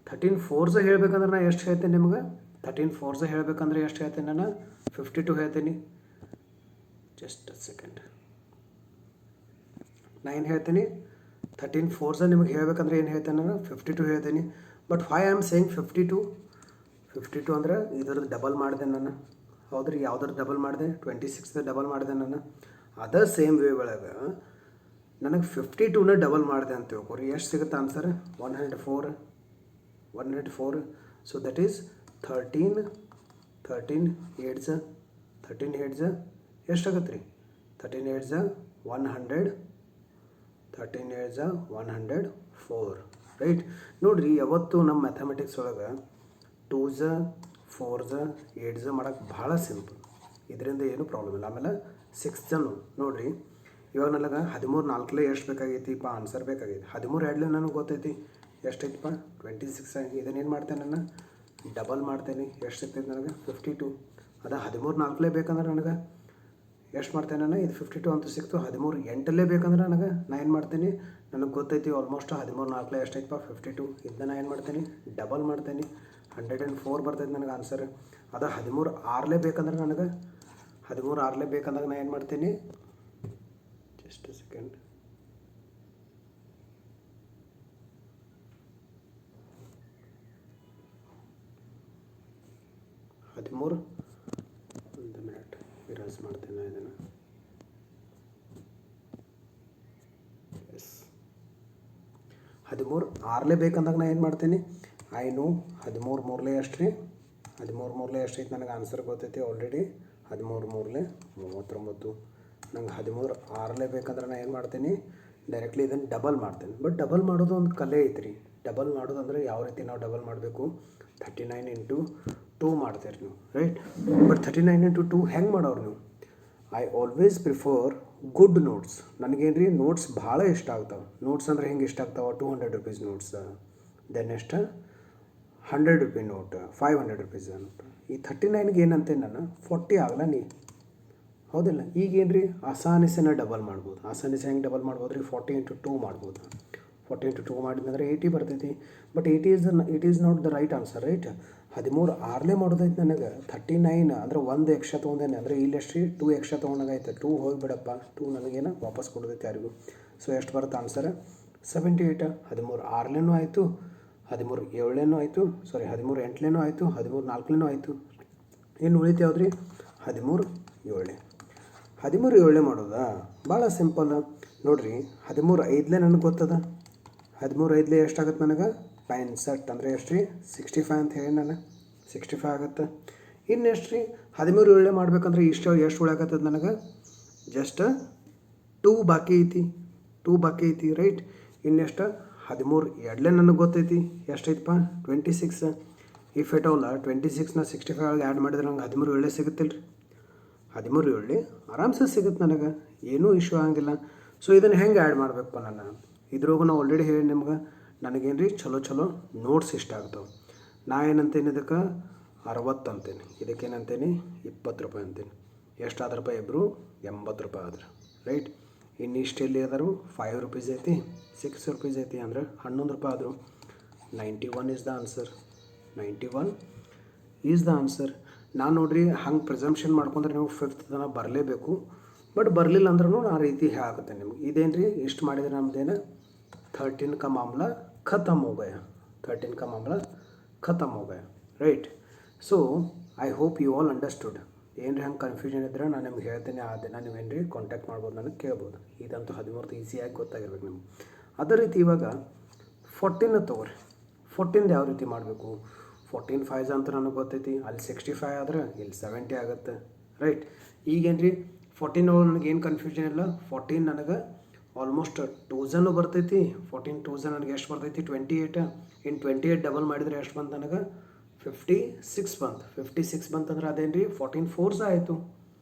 13 4s ಹೇಳ್ಬೇಕಂದ್ರೆ ನಾನು ಎಷ್ಟು ಹೇಳ್ತೀನಿ ನಿಮ್ಗೆ? 13 4s ಹೇಳ್ಬೇಕಂದ್ರೆ ಎಷ್ಟು ಹೇಳ್ತೀನಿ ನಾನು? 52 ಹೇಳ್ತೀನಿ. Just a second. ನಾ ಏನು ಹೇಳ್ತೀನಿ? 13 4s ನಿಮಗೆ ಹೇಳ್ಬೇಕಂದ್ರೆ ಏನು ಹೇಳ್ತೇನೆ ನಾನು? 52 ಹೇಳ್ತೀನಿ. But why I am saying 52 ಅಂದ್ರೆ ಇದ್ರದ್ದು ಡಬಲ್ ಮಾಡಿದೆ ನಾನು. ಹೌದ್ರಿ, ಯಾವ್ದಾರು ಡಬಲ್ ಮಾಡಿದೆ? 26 ಡಬಲ್ ಮಾಡಿದೆ ನಾನು. ಅದೇ ಸೇಮ್ ವೇ ಒಳಗೆ ನನಗೆ 52ನ ಡಬಲ್ ಮಾಡಿದೆ ಅಂತ ತಿಳ್ಕೊರಿ. ಎಷ್ಟು ಸಿಗುತ್ತೆ answer? 104. So that is 13 8s ಎಷ್ಟಾಗತ್ತೆ ರೀ? 13 8s 100, 13 8s 104. ರೈಟ್. ನೋಡಿರಿ, ಯಾವತ್ತು ನಮ್ಮ ಮ್ಯಾಥಮೆಟಿಕ್ಸ್ ಒಳಗೆ 2s 4s 8s ಮಾಡೋಕ್ಕೆ ಭಾಳ ಸಿಂಪಲ್. ಇದರಿಂದ ಏನೂ ಪ್ರಾಬ್ಲಮ್ ಇಲ್ಲ. ಆಮೇಲೆ 6s ನೋಡಿರಿ, ಇವಾಗ ನನಗೆ 13 4ಲೇ ಎಷ್ಟು ಬೇಕಾಗೈತಿಪ್ಪ? ಆನ್ಸರ್ ಬೇಕಾಗೈತಿ. 13 2ಲೇ ನನಗೆ ಗೊತ್ತೈತಿ ಎಷ್ಟೈತಿಪ್ಪ? 26. ಇದನ್ನೇನು ಮಾಡ್ತೇನೆ ನಾನು? ಡಬಲ್ ಮಾಡ್ತೇನೆ. ಎಷ್ಟು ಸಿಗ್ತೈತೆ ನನಗೆ? 52. ಅದ 13 4ಲೇ ಬೇಕಂದ್ರೆ ನನಗೆ ಎಷ್ಟು ಮಾಡ್ತೇನೆ ನಾನು? ಇದು 52 ಅಂತೂ ಸಿಕ್ತು. 13 8ಲೇ ಬೇಕಂದ್ರೆ ನನಗೆ ನಾ ಏನು ಮಾಡ್ತೀನಿ? ನನಗೆ ಗೊತ್ತೈತಿ ಆಲ್ಮೋಸ್ಟ್ 13 4ಲೇ ಎಷ್ಟೈತಪ್ಪ? 52. ಇದನ್ನ ನಾ ಏನು ಮಾಡ್ತೇನೆ? ಡಬಲ್ ಮಾಡ್ತೇನೆ. 104 ಬರ್ತೈತೆ ನನಗೆ ಆನ್ಸರ್. ಅದ 13 6ಲೇ ಬೇಕಂದ್ರೆ ನನಗೆ 13 6ಲೇ ಬೇಕಂದಾಗ ನಾ ಏನು ಮಾಡ್ತೀನಿ? Just a second. ಒಂದು ಮಿನಿಟ್ ಇರೇಸ್ ಮಾಡ್ತೇನೆ ಇದನ್ನು. ಎಸ್, 13 6ಲೇ ಬೇಕಂದಾಗ ನಾ ಏನು ಮಾಡ್ತೀನಿ? ಐ ನೋ 13 3ಲೇ ಎಷ್ಟು ರೀ? 13 3ಲೇ ಎಷ್ಟೈತೆ ನನಗೆ ಆನ್ಸರ್ ಗೊತ್ತೈತಿ ಆಲ್ರೆಡಿ. 13 3ಲೇ 39. ನಂಗೆ 13 6ಲೇ ಬೇಕಂದ್ರೆ ನಾನು ಏನು ಮಾಡ್ತೀನಿ? ಡೈರೆಕ್ಟ್ಲಿ ಇದನ್ನು ಡಬಲ್ ಮಾಡ್ತೀನಿ. ಬಟ್ ಡಬಲ್ ಮಾಡೋದು ಒಂದು ಕಲೆ ಐತ್ರಿ. ಡಬಲ್ ಮಾಡೋದು ಅಂದರೆ ಯಾವ ರೀತಿ ನಾವು ಡಬಲ್ ಮಾಡಬೇಕು? 39 ಇಂಟು 2 ಮಾಡ್ತೀರಿ ನೀವು. ರೈಟ್. ಬಟ್ 39 ಇಂಟು 2 ಹೆಂಗೆ ಮಾಡೋರು ನೀವು? I always prefer good notes. ನನಗೇನು ರೀ, ನೋಟ್ಸ್ ಭಾಳ ಇಷ್ಟ ಆಗ್ತಾವೆ. ನೋಟ್ಸ್ ಅಂದರೆ ಹೆಂಗೆ ಇಷ್ಟ ಆಗ್ತಾವೆ? 200 rupees ನೋಟ್ಸ್, ದೆನ್ ಎಷ್ಟು? 100 ರೂಪಿ ನೋಟ್, 500 rupees ನೋಟ್. ಈ 39ಗೆ ಏನಂತೇನೆ ನಾನು? 40 ಆಗಲ್ಲ ನೀ, ಹೌದಿಲ್ಲ? ಈಗೇನು ರೀ, ಆಸಾನಿಸೆನ ಡಬಲ್ ಮಾಡ್ಬೋದು. ಆಸಾನಿಸೆ ಹೆಂಗೆ ಡಬಲ್ ಮಾಡ್ಬೋದು ರೀ? 40 ಇಂಟು 2 ಮಾಡ್ಬೋದು. 40 ಇಂಟು 2 ಮಾಡಿದಂದ್ರೆ 80 ಬರ್ತೈತಿ. But it is not the right answer. Right. 13 6ಲೇ ಮಾಡೋದೈತೆ ನನಗೆ. 39 ಅಂದರೆ 1 ಎಕ್ಸ್ಟ್ರಾ ತೊಗೊಂಡೇನೆ. ಅಂದರೆ ಇಲ್ಲಿ ಎಷ್ಟು ರೀ? 2 ಎಕ್ಸ್ಟ್ರಾ ತೊಗೊಂಡಾಗೈತೆ. 2 ಹೋಗಿಬಿಡಪ್ಪ. 2 ನನಗೇನು ವಾಪಸ್ ಕೊಡೋದೈತೆ ಯಾರಿಗೂ. ಸೊ ಎಷ್ಟು ಬರುತ್ತೆ ಆನ್ಸರ್? 78. 13 6ಲೇನೂ ಆಯಿತು, 13 7ಲೇನೂ ಆಯಿತು, 13 8ಲೇನೂ ಆಯಿತು, 13 4ಲೇನೂ ಆಯಿತು. ಇನ್ನು ಉಳಿತು ಯಾವ್ದು ರೀ? 13 7. 13 7 ಮಾಡೋದಾ? ಭಾಳ ಸಿಂಪಲ್ ನೋಡಿರಿ. 13 5ಲೇ ನನಗೆ ಗೊತ್ತದ. 13 5ಲೇ ಎಷ್ಟಾಗುತ್ತೆ ನನಗೆ? 65 ಅಂದರೆ ಎಷ್ಟು ರೀ? 65 ಅಂತ ಹೇಳಿ ನಾನು. 65 ಆಗುತ್ತೆ. ಇನ್ನು ಎಷ್ಟು ರೀ? 13 7 ಮಾಡ್ಬೇಕಂದ್ರೆ ಎಷ್ಟು ಉಳಾಕತ್ತದ ನನಗೆ? ಜಸ್ಟ್ 2 ಬಾಕಿ ಐತಿ. ರೈಟ್. ಇನ್ನೆಷ್ಟು? 13 2ಲೇ ನನಗೆ ಗೊತ್ತೈತಿ ಎಷ್ಟೈತಪ್ಪ? 26. ಇಫ್ ಎಟ್ ಆಲ್ 26ನ 65 ಒಳಗೆ ಆ್ಯಡ್ ಮಾಡಿದ್ರೆ ನಂಗೆ 13 7 ಸಿಗುತ್ತಿಲ್ಲ ರೀ. 13 7 ಆರಾಮ್ಸೆ ಸಿಗುತ್ತೆ ನನಗೆ, ಏನೂ ಇಶ್ಯೂ ಆಗಂಗಿಲ್ಲ. ಸೊ ಇದನ್ನು ಹೆಂಗೆ ಆ್ಯಡ್ ಮಾಡಬೇಕಪ್ಪ ನಾನು? ಇದ್ರಾಗೂ ನಾವು ಆಲ್ರೆಡಿ ಹೇಳಿ ನಿಮ್ಗೆ, ನನಗೇನು ರೀ, ಚಲೋ ನೋಟ್ಸ್ ಇಷ್ಟ ಆಗ್ತಾವೆ. ನಾ ಏನಂತೇನೆ ಇದಕ್ಕೆ? 60 ಅಂತೇನೆ. ಇದಕ್ಕೇನಂತೇನೆ? 20 ರೂಪಾಯಿ ಅಂತೇನೆ. ಎಷ್ಟು ಆದ್ರಪ್ಪ ಇಬ್ಬರು? 80 ರೂಪಾಯಿ ಆದ್ರೆ. ರೈಟ್. ಇನ್ನು ಇಷ್ಟೆಲ್ಲಿ ಆದರೂ 5 rupees ಐತಿ, 6 rupees ಐತಿ, ಅಂದರೆ 11 ರೂಪಾಯಿ ಆದರು. 91 is the answer. 91 is the answer. ನಾನು ನೋಡಿರಿ ಹಂಗೆ ಪ್ರಿಸಂಪ್ಷನ್ ಮಾಡ್ಕೊಂಡ್ರೆ ನೀವು 5th ತನಕ ಬರಲೇಬೇಕು. ಬಟ್ ಬರಲಿಲ್ಲ ಅಂದ್ರೂ ಆ ರೀತಿ ಆಗುತ್ತೆ ನಿಮ್ಗೆ. ಇದೇನು ರೀ, ಇಷ್ಟು ಮಾಡಿದರೆ ನಮ್ದೇನು? 13 का मामला ख़त्म हो गया. 13 का मामला ख़त्म हो गया. Right. So I hope you all understood. ಏನು ರೀ ಹಂಗೆ ಕನ್ಫ್ಯೂಷನ್ ಇದ್ದರೆ ನಾನು ನಿಮ್ಗೆ ಹೇಳ್ತೀನಿ. ಆ ದಿನ ನೀವೇನು ರೀ ಕಾಂಟ್ಯಾಕ್ಟ್ ಮಾಡ್ಬೋದು, ನನಗೆ ಕೇಳ್ಬೋದು. ಇದಂತೂ 13 ಈಸಿಯಾಗಿ ಗೊತ್ತಾಗಿರ್ಬೇಕು ನಿಮ್ಗೆ. ಅದೇ ರೀತಿ ಇವಾಗ 14 ತೊಗೊರಿ. 14 ಯಾವ ರೀತಿ ಮಾಡಬೇಕು? 14 5s ಅಂತ ನನಗೆ ಗೊತ್ತೈತಿ. ಅಲ್ಲಿ 65 ಆದ್ರೆ ಇಲ್ಲಿ 70 ಆಗುತ್ತೆ. ರೈಟ್. ಈಗೇನು ರೀ 14 ನನಗೆ ಏನು ಕನ್ಫ್ಯೂಷನ್ ಇಲ್ಲ. 14 ನನಗೆ ಆಲ್ಮೋಸ್ಟ್ 2s ಬರ್ತೈತಿ. 14 2s ನನಗೆ ಎಷ್ಟು ಬರ್ತೈತಿ? 28. ಇನ್ನು 28 ಡಬಲ್ ಮಾಡಿದರೆ ಎಷ್ಟು ಬಂತು ನನಗೆ? 56 ಬಂತು. 56 ಬಂತಂದ್ರೆ ಅದೇನು ರೀ 14 4s ಆಯಿತು.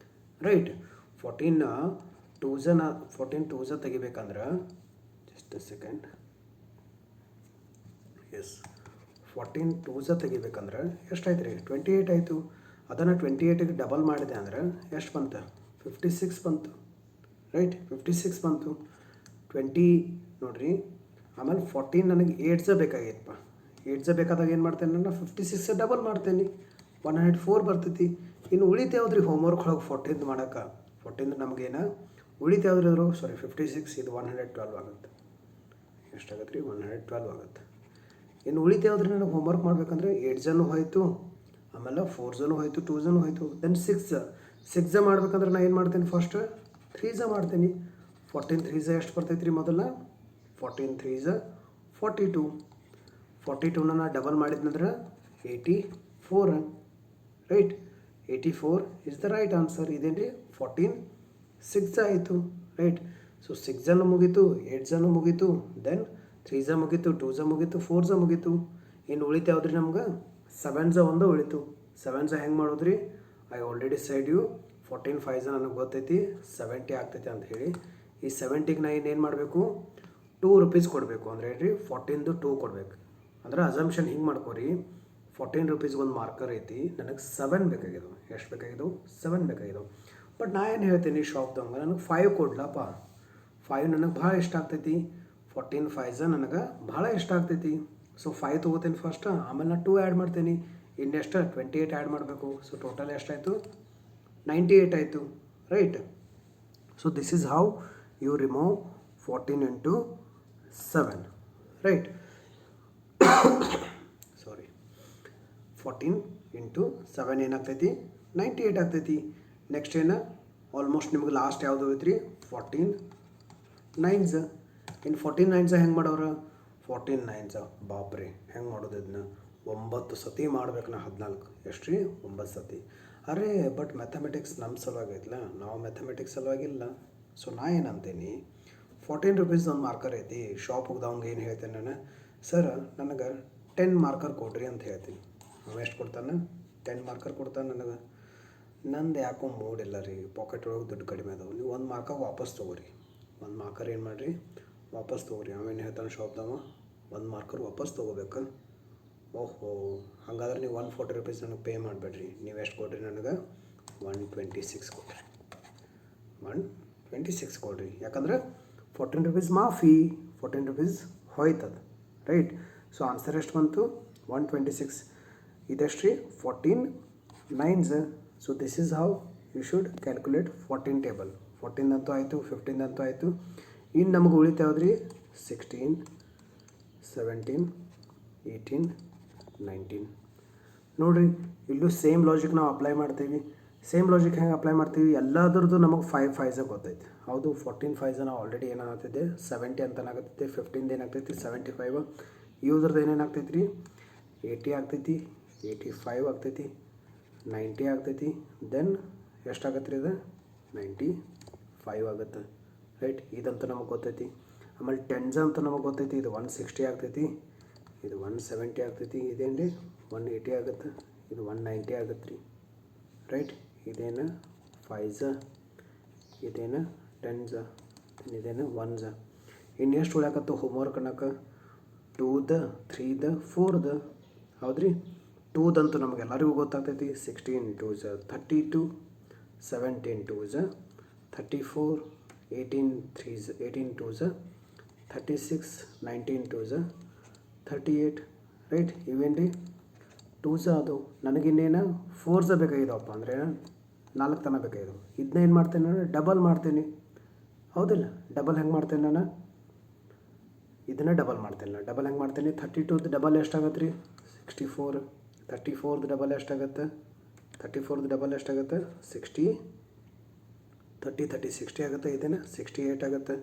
ರೈಟ್. 14 2s ತೆಗಿಬೇಕಂದ್ರೆ just a second. Yes, 14 2s ತೆಗಿಬೇಕಂದ್ರೆ ಎಷ್ಟಾಯ್ತು ರೀ? 28 ಆಯಿತು. ಅದನ್ನು 28ಗೆ ಡಬಲ್ ಮಾಡಿದೆ ಅಂದರೆ ಎಷ್ಟು ಬಂತು? 56 ಬಂತು, ರೈಟ್? 56 ಬಂತು. 20 ನೋಡಿರಿ. ಆಮೇಲೆ 14 ನನಗೆ 8 ಬೇಕಾಗಿತ್ತಪ್ಪ. 8 ಬೇಕಾದಾಗ ಏನು ಮಾಡ್ತೇನೆ ನಾನು? 56 ಡಬಲ್ ಮಾಡ್ತೇನೆ, 104 ಬರ್ತೈತಿ. ಇನ್ನು ಉಳಿತು ಯಾವ್ದು ರೀ ಹೋಮ್ವರ್ಕ್ ಒಳಗೆ 14 ಮಾಡೋಕೆ? 14 ನಮಗೇನು ಉಳಿತು ಯಾವ್ದು ಇದ್ರು? ಸಾರಿ 56, ಇದು 112 ಆಗುತ್ತೆ. ಎಷ್ಟಾಗತ್ತೆ ರೀ? 112 ಆಗುತ್ತೆ. ಇನ್ನು ಉಳಿತು ಯಾವ್ದು ರೀ ನನಗೆ ಹೋಮ್ವರ್ಕ್ ಮಾಡ್ಬೇಕಂದ್ರೆ? 8 ಹೋಯಿತು, ಆಮೇಲೆ 4 ಹೋಯಿತು, 2 ಹೋಯಿತು, ದೆನ್ 6 ಮಾಡ್ಬೇಕಂದ್ರೆ ನಾನು ಏನು ಮಾಡ್ತೇನೆ? ಫಸ್ಟ್ 3 ಮಾಡ್ತೀನಿ. 14 3 ಎಷ್ಟು ಬರ್ತೈತೆ ರೀ? ಮೊದಲ 14 3 42. 42ನ ನಾನು ಡಬಲ್ ಮಾಡಿದ್ನಂದ್ರೆ 84, right? 84 is the right answer. ಇದೇನು ರೀ? 14 6 ಆಯಿತು, ರೈಟ್? ಸೊ 6 ಮುಗೀತು, 8 ಮುಗೀತು, ದೆನ್ 3 ಮುಗೀತು, 2 ಮುಗೀತು, 4 ಮುಗೀತು. ಇನ್ನು ಉಳಿತು ಯಾವ್ದು ರೀ ನಮ್ಗೆ? 7 ಒಂದು ಉಳಿತು. 7 ಹೆಂಗೆ ಮಾಡೋದು ರೀ? ಐ ಆಲ್ರೆಡಿ ಸೈಡ್ ಯು 14 5 ನನಗೆ ಗೊತ್ತೈತಿ 70 ಆಗ್ತೈತಿ ಅಂತ ಹೇಳಿ. ಈ 70ಗೆ ನಾ ಇನ್ನೇನು ಮಾಡಬೇಕು? 2 ರೂಪೀಸ್ ಕೊಡಬೇಕು. ಅಂದರೆ ಹೇಳ್ರಿ 14ದು 2 ಕೊಡಬೇಕು. ಅಂದ್ರೆ ಅಸಂಪ್ಷನ್ ಹಿಂಗೆ ಮಾಡ್ಕೊರಿ, 14 ರೂಪೀಸ್ಗೆ ಒಂದು ಮಾರ್ಕರ್ ಐತಿ, ನನಗೆ 7 ಬೇಕಾಗಿದ್ದು. ಎಷ್ಟು ಬೇಕಾಗಿದ್ದು? 7 ಬೇಕಾಗಿದ್ದು. ಬಟ್ ನಾ ಏನು ಹೇಳ್ತೀನಿ ಶಾಪ್ದಂಗೆ, ನನಗೆ 5 ಕೊಡ್ಲಪ್ಪ. 5 ನನಗೆ ಭಾಳ ಇಷ್ಟ ಆಗ್ತೈತಿ. 14 5 ನನಗೆ ಭಾಳ ಇಷ್ಟ ಆಗ್ತೈತಿ. ಸೊ 5 ತೊಗೋತೀನಿ ಫಸ್ಟ್, ಆಮೇಲೆ ನಾನು 2 ಆ್ಯಡ್ ಮಾಡ್ತೀನಿ. ಇನ್ನೆಷ್ಟು? 28 ಆ್ಯಡ್ ಮಾಡಬೇಕು. ಸೊ ಟೋಟಲ್ ಎಷ್ಟಾಯಿತು? 98 ಆಯಿತು, right? So this is how you remove 14 into 7, right? Sorry, 14 into 7 ಏನಾಗ್ತೈತಿ? 98 ಆಗ್ತೈತಿ. ನೆಕ್ಸ್ಟ್ ಏನು? ಆಲ್ಮೋಸ್ಟ್ ನಿಮ್ಗೆ ಲಾಸ್ಟ್ ಯಾವುದು ಐತ್ರಿ? 14 9s. ಇನ್ನು 14 9s ಹೆಂಗೆ ಮಾಡೋರು? 14 9s ಬಾಪ್ರಿ ಹೆಂಗೆ ಮಾಡೋದು? ಇದನ್ನ 9 ಸತಿ ಮಾಡ್ಬೇಕು. ನಾ 14 ಎಷ್ಟು ರೀ? 9 ಸತಿ. ಅರೇ ಬಟ್ ಮ್ಯಾಥಮೆಟಿಕ್ಸ್ ನಮ್ಮ ಸಲುವಾಗಿ ಐತಲ್ಲ, ನಾವು ಮ್ಯಾಥಮೆಟಿಕ್ಸ್ ಸಲುವಾಗಿಲ್ಲ. ಸೊ ನಾ ಏನಂತೀನಿ, 14 ರೂಪೀಸ್ ಒಂದು ಮಾರ್ಕರ್ ಐತಿ. ಶಾಪ್ ಹೋಗ್ದವಂಗೆ ಏನು ಹೇಳ್ತೇನೆ ನಾನು? ಸರ್ ನನಗೆ 10 ಮಾರ್ಕರ್ ಕೊಡ್ರಿ ಅಂತ ಹೇಳ್ತೀನಿ. ಅವ ಎಷ್ಟು ಕೊಡ್ತಾನೆ? 10 ಮಾರ್ಕರ್ ಕೊಡ್ತಾನೆ ನನಗೆ. ನಂದು ಯಾಕೋ ಮೂಡಿಲ್ಲ ರೀ, ಪಾಕೆಟ್ ಒಳಗೆ ದುಡ್ಡು ಕಡಿಮೆ ಅದಾವೆ. ನೀವು ಒಂದು ಮಾರ್ಕರ್ ವಾಪಸ್ ತೊಗೋರಿ. ಒಂದು ಮಾರ್ಕರ್ ಏನು ಮಾಡಿರಿ? ವಾಪಸ್ ತೊಗೋರಿ. ಅವೇನು ಹೇಳ್ತಾನೆ ಶಾಪ್ದವ? ಒಂದು ಮಾರ್ಕರ್ ವಾಪಸ್ ತೊಗೋಬೇಕು. ಓಹೋ, ಹಾಗಾದ್ರೆ ನೀವು 140 ರೂಪೀಸ್ ನನಗೆ ಪೇ ಮಾಡಬೇಡ್ರಿ. ನೀವು ಎಷ್ಟು ಕೊಡ್ರಿ ನನಗೆ? 126 ಕೊಡ್ರಿ. 126 ಕೊಡ್ರಿ. ಯಾಕಂದ್ರೆ 14 ರೂಪೀಸ್ ಮಾಫಿ, 14 ರೂಪೀಸ್ ಹೋಯ್ತದ, ರೈಟ್? ಸೊ ಆನ್ಸರ್ ಎಷ್ಟು ಬಂತು? 126. ಇದೆಷ್ಟು ರೀ? 14 9s. So this is how you should calculate 14 table. 14 ಅಂತೂ ಆಯಿತು, 15 ಅಂತೂ ಆಯಿತು. ಇನ್ನು ನಮಗೆ ಉಳಿತು ಯಾವ್ದು ರೀ? 16 17 18 19. ನೋಡಿರಿ, ಇಲ್ಲೂ ಸೇಮ್ ಲಾಜಿಕ್ ನಾವು ಅಪ್ಲೈ ಮಾಡ್ತೀವಿ. ಸೇಮ್ ಲಾಜಿಕ್ ಹೆಂಗೆ ಅಪ್ಲೈ ಮಾಡ್ತೀವಿ? ಎಲ್ಲದ್ರದ್ದು ನಮಗೆ 5 5s ಗೊತ್ತೈತೆ. ಹೌದು, 14 5s ನಾವು ಆಲ್ರೆಡಿ ಏನಾಗ್ತೈತೆ? 70 ಅಂತ ಏನಾಗ್ತೈತೆ? 15 ಏನಾಗ್ತೈತಿ? 75. ಇವ್ರದ್ದು ಏನೇನಾಗ್ತೈತೆ ರೀ? 80 ಆಗ್ತೈತಿ, 85 ಆಗ್ತೈತಿ, 90 ಆಗ್ತೈತಿ. ದೆನ್ ಎಷ್ಟಾಗತ್ತೆ ರೀ? ಇದು 95 ಆಗುತ್ತೆ, ರೈಟ್? ಇದಂತೂ ನಮಗೆ ಗೊತ್ತೈತಿ. ಆಮೇಲೆ 10s ಅಂತ ನಮಗೆ ಗೊತ್ತೈತಿ. ಇದು 160 ಆಗ್ತೈತಿ, ಇದು 170 ಆಗ್ತೈತಿ. ಇದೇನು ರೀ? 180 ಆಗುತ್ತೆ, ಇದು 190 ಆಗುತ್ತೆ ರೀ, ರೈಟ್? ಇದೇನು 5s, ಇದೇನು 10s, ಇದೇನು 1s. ಇನ್ನು ಎಷ್ಟು ಉಳ್ಯಾಕತ್ತು ಹೋಮ್ವರ್ಕ್ ಅನ್ನೋಕೆ? 2ದ 3ದ 4ದ, ಹೌದು ರೀ? 2ದಂತೂ ನಮಗೆಲ್ಲರಿಗೂ ಗೊತ್ತಾಗ್ತೈತಿ. 16 2s 32, 17 2s 34, 18 3s 18 2s 36, 19 2s 38, right? ಇವೇನು ರೀ? 2s ಅದು. ನನಗಿನ್ನೇನು 4s ಬೇಕಾಗಿದ್ದವಪ್ಪ. ಅಂದರೆ 4 ತನ ಬೇಕಾಗಿದ್ದವು. ಇದನ್ನ ಏನು ಮಾಡ್ತೇನೆ ನಾನು? ಡಬಲ್ ಮಾಡ್ತೀನಿ, ಹೌದಿಲ್ಲ? ಡಬಲ್ ಹೆಂಗೆ ಮಾಡ್ತೇನೆ ನಾನು? ಇದನ್ನು ಡಬಲ್ ಮಾಡ್ತೇನೆ ನಾನು. ಡಬಲ್ ಹೆಂಗೆ ಮಾಡ್ತೀನಿ? 32ದು ಡಬಲ್ ಎಷ್ಟಾಗತ್ತೆ ರೀ? 64. 34ದು ಡಬಲ್ ಎಷ್ಟಾಗತ್ತೆ? 34ದು ಡಬಲ್ ಎಷ್ಟಾಗತ್ತೆ? 60. 30 30 60 ಆಗುತ್ತೆ. ಇದೇನು 68 ಆಗುತ್ತೆ.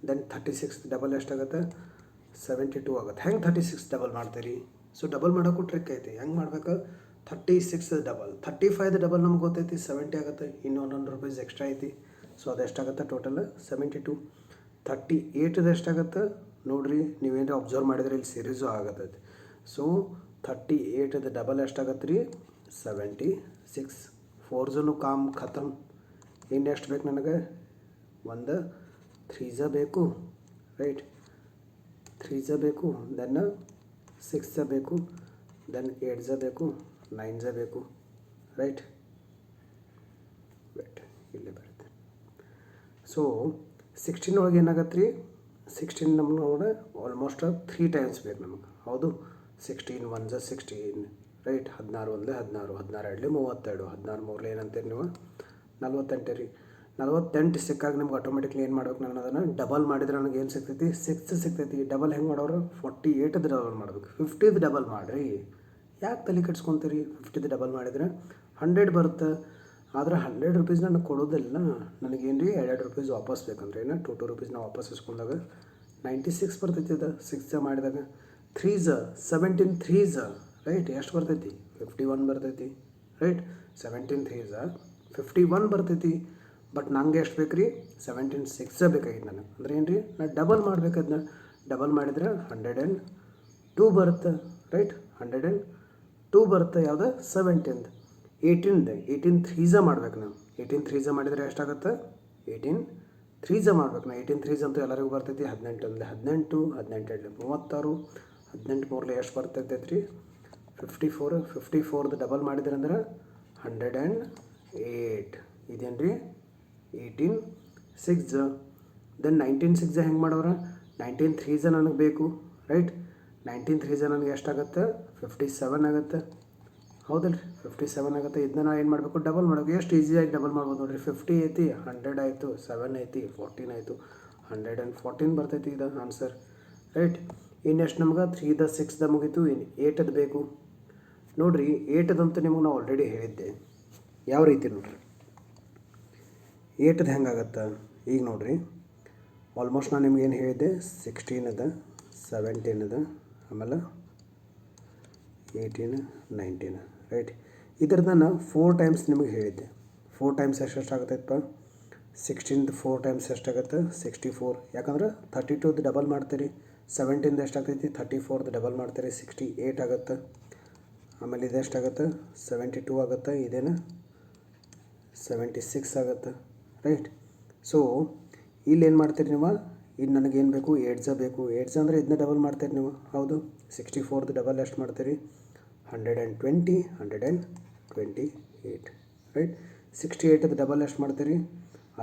ದೆನ್ 36 ಡಬಲ್ ಎಷ್ಟಾಗುತ್ತೆ? 72 ಆಗುತ್ತೆ. ಹೆಂಗೆ 36 ಡಬಲ್ ಮಾಡ್ತೀರಿ? ಸೊ ಡಬಲ್ ಮಾಡೋಕ್ಕೂ ಟ್ರಿಕ್ ಐತಿ. ಹೆಂಗೆ ಮಾಡ್ಬೇಕು? 36 ಡಬಲ್, 35 ಡಬಲ್ ನಮ್ಗೆ ಗೊತ್ತೈತಿ 70 ಆಗುತ್ತೆ. ಇನ್ನೂ 100 ರೂಪೀಸ್ ಎಕ್ಸ್ಟ್ರಾ ಐತಿ. ಸೊ ಅದೆಷ್ಟಾಗುತ್ತೆ ಟೋಟಲ್? 72. 38 ಎಷ್ಟಾಗುತ್ತೆ ನೋಡಿರಿ? ನೀವೇನು ಅಬ್ಸರ್ವ್ ಮಾಡಿದ್ರೆ ಇಲ್ಲಿ ಸೀರೀಸು ಆಗತ್ತೈತಿ. ಸೊ 38 ಡಬಲ್ ಎಷ್ಟಾಗತ್ತೆ ರೀ? 76. 4s com ಖತಮ್. ಇನ್ನು ಎಷ್ಟು ಬೇಕು ನನಗೆ? ಒಂದು 3s ಬೇಕು, ರೈಟ್? 3s ಬೇಕು, ದೆನ್ 6s ಬೇಕು, ದೆನ್ 8s ಬೇಕು, 9s ಬೇಕು, ರೈಟ್. ವೆಟ್ ಇಲ್ಲೇ ಬರುತ್ತೆ. ಸೊ 16 ಒಳಗೆ ಏನಾಗತ್ತೆ ರೀ, 16 ನಮ್ಗೆ ನೋಡಿ ಆಲ್ಮೋಸ್ಟ್ 3 ಟೈಮ್ಸ್ ಬೇಕು ನಮಗೆ. ಹೌದು, 16 1 16 ರೈಟ್. 16 1 16, 16 2 32, 16 3 ಏನಂತೀರಿ ನೀವು 48 ರೀ. 48 ಸಿಕ್ಕಾಗ ನಿಮ್ಗೆ ಆಟೋಮೆಟಿಕ್ಲಿ ಏನು ಮಾಡ್ಬೇಕು, ನಾನು ಅದನ್ನು ಡಬಲ್ ಮಾಡಿದ್ರೆ ನನಗೆ ಏನು ಸಿಗ್ತೈತಿ, 6 ಸಿಗ್ತೈತಿ. ಡಬಲ್ ಹೆಂಗೆ ಮಾಡೋರು, 48 ಡಬಲ್ ಮಾಡ್ಬೇಕು. 50 ಡಬಲ್ ಮಾಡಿರಿ, ಯಾಕೆ ತಲೆ ಕೆಡ್ಸ್ಕೊತೀರಿ. 50 ಡಬಲ್ ಮಾಡಿದರೆ 100 ಬರುತ್ತೆ. ಆದ್ರೆ 100 ರೂಪೀಸ್ ನನಗೆ ಕೊಡೋದಿಲ್ಲ, ನನಗೇನು ರೀ 2 ರೂಪೀಸ್ ವಾಪಸ್ ಬೇಕಂದ್ರೆ ಏನು 2 ರೂಪೀಸ್ ನಾವು ವಾಪಸ್ ಇಸ್ಕೊಂಡಾಗ 96 ಬರ್ತೈತಿ. ಅದು 6 ಮಾಡಿದಾಗ 3 17 3 ರೈಟ್. ಎಷ್ಟು ಬರ್ತೈತಿ, 51 ಬರ್ತೈತಿ ರೈಟ್. 17 3 51 ಬರ್ತೈತಿ. ಬಟ್ ನಂಗೆ ಎಷ್ಟು ಬೇಕು ರೀ, 17 6 ಬೇಕಾಗಿತ್ತು ನನಗೆ. ಅಂದ್ರೆ ಏನು ರೀ, ನಾನು ಡಬಲ್ ಮಾಡ್ಬೇಕು. ಅದನ್ನ ಡಬಲ್ ಮಾಡಿದ್ರೆ 102 ಬರುತ್ತೆ ರೈಟ್. 102 ಬರುತ್ತೆ. ಯಾವುದು 17 18 3 ಮಾಡ್ಬೇಕು ನಾವು. 18 3 ಮಾಡಿದರೆ ಎಷ್ಟಾಗುತ್ತೆ, 18 3 ಮಾಡ್ಬೇಕು ನಾವು. 18 3 ಅಂತೂ ಎಲ್ಲರಿಗೂ ಬರ್ತೈತಿ. 18 ಅಂದರೆ 18, 18 36, 18 3 ಎಷ್ಟು ಬರ್ತೈತೆ ರೀ 54. 54 ಡಬಲ್ ಮಾಡಿದ್ರೆ ಅಂದ್ರೆ 108. ಇದೇನು ರೀ 18 6. ದೆನ್ 19 6 ಹೆಂಗೆ ಮಾಡೋರು, 19 3 ನನಗೆ ಬೇಕು ರೈಟ್. 19 3 ನನಗೆ ಎಷ್ಟಾಗುತ್ತೆ, 57 ಆಗುತ್ತೆ. ಹೌದಲ್ಲ ರೀ, 57 ಆಗುತ್ತೆ. ಇದನ್ನ ನಾವು ಏನು ಮಾಡಬೇಕು, ಡಬಲ್ ಮಾಡಬೇಕು. ಎಷ್ಟು ಈಸಿಯಾಗಿ ಡಬಲ್ ಮಾಡ್ಬೋದು ನೋಡಿರಿ. 50 ಐತಿ, 100 ಆಯಿತು, 7 ಐತಿ, 14 ಆಯಿತು, 114 ಬರ್ತೈತಿ ಇದು ಆನ್ಸರ್ ರೈಟ್. ಇನ್ನೆಷ್ಟು ನಮ್ಗೆ 3 6 ಮುಗೀತು. ಇನ್ನು 8 ಬೇಕು ನೋಡಿರಿ. 8 ನಿಮಗೆ ನಾವು ಆಲ್ರೆಡಿ ಹೇಳಿದ್ದೆ ಯಾವ ರೀತಿ ನೋಡಿರಿ. 8 ಹೆಂಗಾಗತ್ತೆ ಈಗ ನೋಡಿರಿ. ಆಲ್ಮೋಸ್ಟ್ ನಾನು ನಿಮ್ಗೆ ಏನು ಹೇಳಿದ್ದೆ, 16 ಅದ, 17 ಅದ, ಆಮೇಲೆ 18 19 ರೈಟ್. ಇದ್ರದ್ದು ನಾನು 4 ಟೈಮ್ಸ್ ನಿಮಗೆ ಹೇಳಿದ್ದೆ. 4 ಟೈಮ್ಸ್ ಎಷ್ಟಾಗುತ್ತೈತಪ್ಪ, 16 4 ಟೈಮ್ಸ್ ಎಷ್ಟಾಗುತ್ತೆ, 64. ಯಾಕಂದ್ರೆ 32 ಡಬಲ್ ಮಾಡ್ತೀರಿ. 17 ಎಷ್ಟಾಗ್ತೈತಿ, 34 ಡಬಲ್ ಮಾಡ್ತೀರಿ, 68 ಆಗುತ್ತೆ. ಆಮೇಲೆ ಇದು ಎಷ್ಟಾಗುತ್ತೆ, 72 ಆಗುತ್ತೆ. ಇದೇನು 76 ಆಗುತ್ತೆ ರೈಟ್. ಸೊ ಇಲ್ಲಿ ಏನು ಮಾಡ್ತೀರಿ ನೀವು, ಇದು ನನಗೇನು ಬೇಕು, 8 ಬೇಕು. 8 ಅಂದರೆ ಇದನ್ನ ಡಬಲ್ ಮಾಡ್ತೀರಿ ನೀವು. ಹೌದು, 64 ಡಬಲ್ ಎಷ್ಟು ಮಾಡ್ತೀರಿ, 120 128 ರೈಟ್. 68 ಡಬಲ್ ಎಷ್ಟು ಮಾಡ್ತೀರಿ,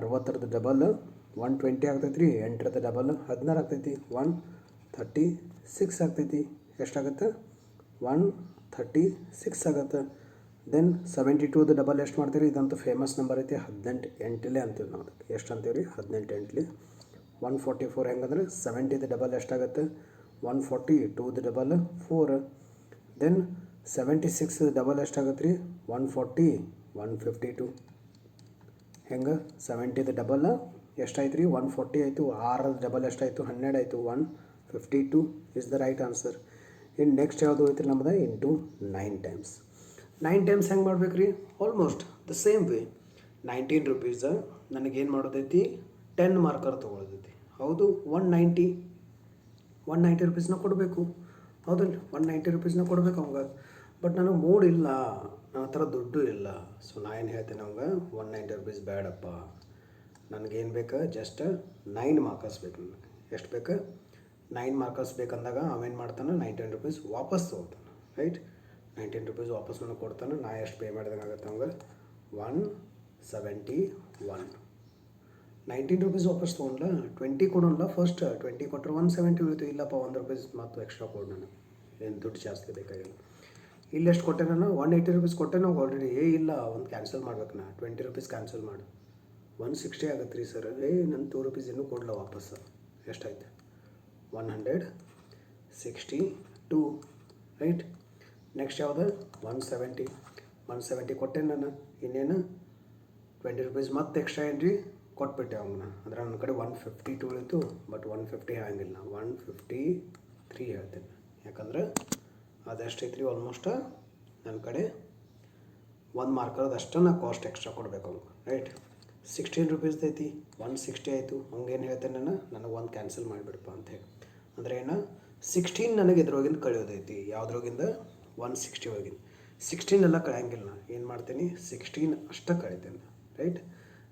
60 ಡಬಲ್ 120 ಆಗ್ತೈತಿ ರೀ. 8 ಡಬಲ್ 16 ಆಗ್ತೈತಿ, 136 ಆಗ್ತೈತಿ. ಎಷ್ಟಾಗುತ್ತೆ, 136 ಆಗುತ್ತೆ. ದೆನ್ 72 ಡಬಲ್ ಎಷ್ಟು ಮಾಡ್ತೀರಿ, ಇದಂತೂ ಫೇಮಸ್ ನಂಬರ್ ಐತಿ, 18 8ಲೇ ಅಂತೀವಿ ನಾವು. ಎಷ್ಟು ಅಂತೀವಿ ರೀ, 18 8ಲಿ. 144 ಹೆಂಗಂದ್ರೆ 70 ಡಬಲ್ ಎಷ್ಟಾಗುತ್ತೆ, 142 ಡಬಲ್ 4. ದೆನ್ 76 ಡಬಲ್ ಎಷ್ಟಾಗುತ್ತೆ ರೀ, 140 152. ಹೆಂಗೆ 70 ಡಬಲ್ ಎಷ್ಟಾಯ್ತು ರೀ, 140 ಆಯಿತು. 6 ಡಬಲ್ ಎಷ್ಟಾಯಿತು, 12 ಆಯಿತು, 152 ಇಸ್ ದ ರೈಟ್ ಆನ್ಸರ್. ಇನ್ನು ನೆಕ್ಸ್ಟ್ ಯಾವುದು ಐತಿ ರೀ ನಮ್ಮದು, ಇಂಟು 9 ಟೈಮ್ಸ್. 9 ಟೈಮ್ಸ್ ಹೆಂಗೆ ಮಾಡ್ಬೇಕು ರೀ, almost the same way. 19 rupees ನನಗೇನು ಮಾಡೋದೈತಿ, 10 ಮಾರ್ಕರ್ ತೊಗೊಳೋದೈತಿ. ಹೌದು, 190 ರೂಪೀಸ್ನ ಕೊಡಬೇಕು. ಹೌದಲ್ಲ, 190 ರೂಪೀಸ್ನ ಕೊಡಬೇಕು ಅವಂಗೆ. ಬಟ್ ನನಗೆ ಮೂಡ್ ಇಲ್ಲ, ನನ್ನ ಹತ್ರ ದುಡ್ಡು ಇಲ್ಲ. ಸೊ ನಾ ಏನು ಹೇಳ್ತೇನೆ ಅವಂಗೆ, 190 ರೂಪೀಸ್ ಬೇಡಪ್ಪ, ನನಗೇನು ಬೇಕು, ಜಸ್ಟ್ 9 ಮಾರ್ಕರ್ಸ್ ಬೇಕು. ನನಗೆ ಎಷ್ಟು ಬೇಕು, 9 ಮಾರ್ಕರ್ಸ್ ಬೇಕಂದಾಗ ಅವೇನು ಮಾಡ್ತಾನೆ, 19 ರೂಪೀಸ್ ವಾಪಸ್ ತೊಗೊತಾನೆ ರೈಟ್. 19 ರೂಪೀಸ್ ವಾಪಸ್ ನನಗೆ ಕೊಡ್ತಾನೆ. ನಾ ಎಷ್ಟು ಪೇ ಮಾಡಿದಂಗೆ ಆಗುತ್ತೆ ಅವಂಗೆ, 171. 19 ರೂಪೀಸ್ ವಾಪಸ್ ತೊಗೊಂಡ್ಲ, 20 ಕೊಡೋಲ್ಲ. ಫಸ್ಟ್ 20 ಕೊಟ್ಟರೆ 170 ಉಳಿತು. ಇಲ್ಲಪ್ಪ 1 ರೂಪೀಸ್ ಮತ್ತು ಎಕ್ಸ್ಟ್ರಾ ಕೊಡು, ನನಗೆ ಏನು ದುಡ್ಡು ಜಾಸ್ತಿ ಬೇಕಾಗಿಲ್ಲ. ಇಲ್ಲಿ ಎಷ್ಟು ಕೊಟ್ಟೆ ನಾನು, 180 ರೂಪೀಸ್ ಕೊಟ್ಟೆ ನಾವು ಆಲ್ರೆಡಿ. ಇಲ್ಲ, ಒಂದು ಕ್ಯಾನ್ಸಲ್ ಮಾಡ್ಬೇಕು, ನಾ 20 ರೂಪೀಸ್ ಕ್ಯಾನ್ಸಲ್ ಮಾಡು. 160 ಆಗುತ್ತೆ ರೀ ಸರ್. ನನ್ನ 2 ರೂಪೀಸ್ ಇನ್ನೂ ಕೊಡಲ ವಾಪಸ್. ಎಷ್ಟಾಯ್ತು, 162 ರೈಟ್. ನೆಕ್ಸ್ಟ್ ಯಾವುದು, 170 ಕೊಟ್ಟೆ ನಾನು. ಇನ್ನೇನು 20 ರೂಪೀಸ್ ಮತ್ತೆ ಎಕ್ಸ್ಟ್ರಾ ಏನು ರೀ ಕೊಟ್ಬಿಟ್ಟೆ ಅವನ್ನ. ಅಂದರೆ ನನ್ನ ಕಡೆ 152 ಉಳಿತು. ಬಟ್ 150 ಹೇಳಂಗಿಲ್ಲ, 153 ಹೇಳ್ತೇನೆ. ಯಾಕಂದ್ರೆ ಅದೆಷ್ಟೈತೆ ರೀ, ಆಲ್ಮೋಸ್ಟ್ ನನ್ನ ಕಡೆ 1 ಮಾರ್ಕರ್ದಷ್ಟು ನಾ ಕಾಸ್ಟ್ ಎಕ್ಸ್ಟ್ರಾ ಕೊಡಬೇಕು ಅವ್ನಿಗೆ ರೈಟ್. 16 ರೂಪೀಸ್ ಐತಿ, 160 ಆಯಿತು. ಹಂಗೇನು ಹೇಳ್ತೇನೆ ನಾನು, ನನಗೆ 1 ಕ್ಯಾನ್ಸಲ್ ಮಾಡಿಬಿಡಪ್ಪ ಅಂತ ಹೇಳಿ. ಅಂದರೆ ಏನು, 16 ನನಗೆ ಇದ್ರೊಳಗಿಂದ ಕಳೆಯೋದೈತಿ. ಯಾವುದ್ರೊಳಗಿಂದ, 160 ಒಳಗಿಂದ. 16 ಎಲ್ಲ ಕಳೆಯಂಗಿಲ್ಲ. ಏನು ಮಾಡ್ತೀನಿ, 16 ಅಷ್ಟೇ ಕಳಿತೇನೆ ರೈಟ್.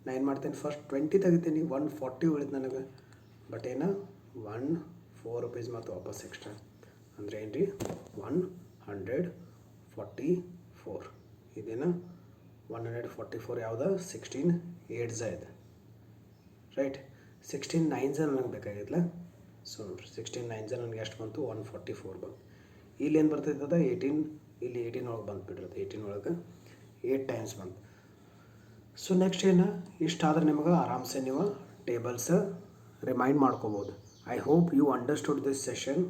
ನಾ ಏನು ಮಾಡ್ತೇನೆ, ಫಸ್ಟ್ 20 ತೆಗಿತೀನಿ, 140 ಉಳಿದು ನನಗೆ. ಬಟ್ ಏನು, 4 ರೂಪೀಸ್ ಮತ್ತು ವಾಪಸ್ ಎಕ್ಸ್ಟ್ರಾ. ಅಂದರೆ ಏನು ರೀ, 144. ಇದೇನು 144 ಯಾವುದು 16 8 ಇದೆ ರೈಟ್. 16 9 ನನಗೆ ಬೇಕಾಗಿತ್ತಲ್ಲ. ಸೊ ನೋಡಿರಿ 16 9 ನನಗೆ ಎಷ್ಟು ಬಂತು 144 ಬಂತು. ಇಲ್ಲಿ ಏನು ಬರ್ತೈತದ 18, ಇಲ್ಲಿ 18 ಒಳಗೆ ಬಂದು ಬಿಟ್ಟಿರುತ್ತೆ. 18 ಒಳಗೆ 8 ಟೈಮ್ಸ್ ಬಂತು. ಸೊ ನೆಕ್ಸ್ಟ್ ಏನು ಇಷ್ಟಾದ್ರೆ ನಿಮಗೆ ಆರಾಮ್ಸೆ ನೀವು ಟೇಬಲ್ಸ್ ರಿಮೈಂಡ್ ಮಾಡ್ಕೋಬೋದು. I hope you understood this session.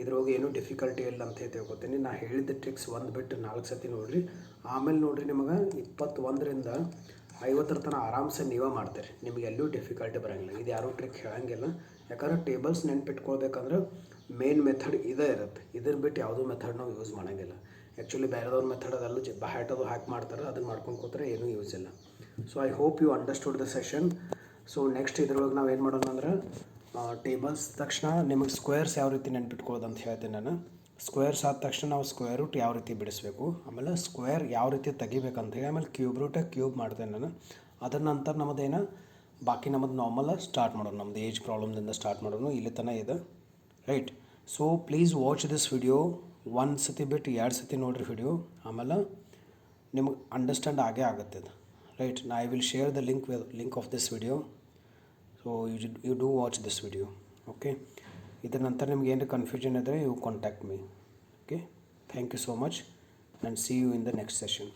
ಇದ್ರೊಳಗೆ ಏನೂ ಡಿಫಿಕಲ್ಟಿ ಇಲ್ಲ ಅಂತ ತಿಳ್ಕೊತೀನಿ. ನಾನು ಹೇಳಿದ ಟ್ರಿಕ್ಸ್ ಒಂದು ಬಿಟ್ಟು 4 ಸತಿ ನೋಡಿರಿ. ಆಮೇಲೆ ನೋಡಿರಿ ನಿಮಗೆ 21ರಿಂದ 50 ತನಕ ಆರಾಮ್ಸೆ ನೀವೇ ಮಾಡ್ತೀರಿ. ನಿಮಗೆ ಎಲ್ಲೂ ಡಿಫಿಕಲ್ಟಿ ಬರೋಂಗಿಲ್ಲ. ಇದು ಯಾರೂ ಟ್ರಿಕ್ ಹೇಳೋಂಗಿಲ್ಲ. ಯಾಕಂದ್ರೆ ಟೇಬಲ್ಸ್ ನೆನ್ಪಿಟ್ಕೊಳ್ಬೇಕಂದ್ರೆ ಮೇನ್ ಮೆಥಡ್ ಇದೇ ಇರುತ್ತೆ. ಇದನ್ನು ಬಿಟ್ಟು ಯಾವುದೂ ಮೆಥಡ್ ನಾವು ಯೂಸ್ ಮಾಡೋಂಗಿಲ್ಲ. ಆ್ಯಕ್ಚುಲಿ ಬೇರೆದವ್ರ ಮೆಥಡ್ ಅದೆಲ್ಲ ಹ್ಯಾಟದು ಹಾಕಿ ಮಾಡ್ತಾರೆ. ಅದನ್ನು ಮಾಡ್ಕೊಂಡು ಕೂತ್ರೆ ಏನೂ ಯೂಸ್ ಇಲ್ಲ. So I hope you understood the session. So next ಇದ್ರೊಳಗೆ ನಾವು ಏನು ಮಾಡೋಣ ಅಂದ್ರೆ ಟೇಬಲ್ಸ್ ತಕ್ಷಣ ನಿಮಗೆ ಸ್ಕ್ವೇರ್ಸ್ ಯಾವ ರೀತಿ ನೆನ್ಪಿಟ್ಕೊಳ್ಳೋದು ಅಂತ ಹೇಳ್ತೀನಿ ನಾನು. ಸ್ಕ್ವೇರ್ಸ್ ಆದ ತಕ್ಷಣ ನಾವು ಸ್ಕ್ವೇರ್ ರೂಟ್ ಯಾವ ರೀತಿ ಬಿಡಿಸ್ಬೇಕು, ಆಮೇಲೆ ಸ್ಕ್ವೇರ್ ಯಾವ ರೀತಿ ತೆಗಿಬೇಕಂತ ಹೇಳಿ, ಆಮೇಲೆ ಕ್ಯೂಬ್ ರೂಟೇ ಕ್ಯೂಬ್ ಮಾಡ್ತೇನೆ ನಾನು. ಅದರ ನಂತರ ನಮ್ಮದೇನು ಬಾಕಿ ನಮ್ಮದು ನಾರ್ಮಲ್ ಸ್ಟಾರ್ಟ್ ಮಾಡೋಣ. ನಮ್ಮದು ಏಜ್ ಪ್ರಾಬ್ಲಮ್ದಿಂದ ಸ್ಟಾರ್ಟ್ ಮಾಡೋಣ. ಇಲ್ಲಿ ತನಕ ಇದೆ right. So please watch this video. ಒಂದು ಸತಿ ಬಿಟ್ಟು 2 ಸತಿ ನೋಡಿರಿ ವಿಡಿಯೋ. ಆಮೇಲೆ ನಿಮಗೆ ಅಂಡರ್ಸ್ಟ್ಯಾಂಡ್ ಆಗೇ ಆಗುತ್ತೆ ಅದು right. I will share the link of this video. So you do watch this video. Okay. ಇದರ ನಂತರ ನಿಮ್ಗೆ ಏನು ಕನ್ಫ್ಯೂಷನ್ ಇದ್ದರೆ you contact me. Okay. Thank you so much and see you in the next session.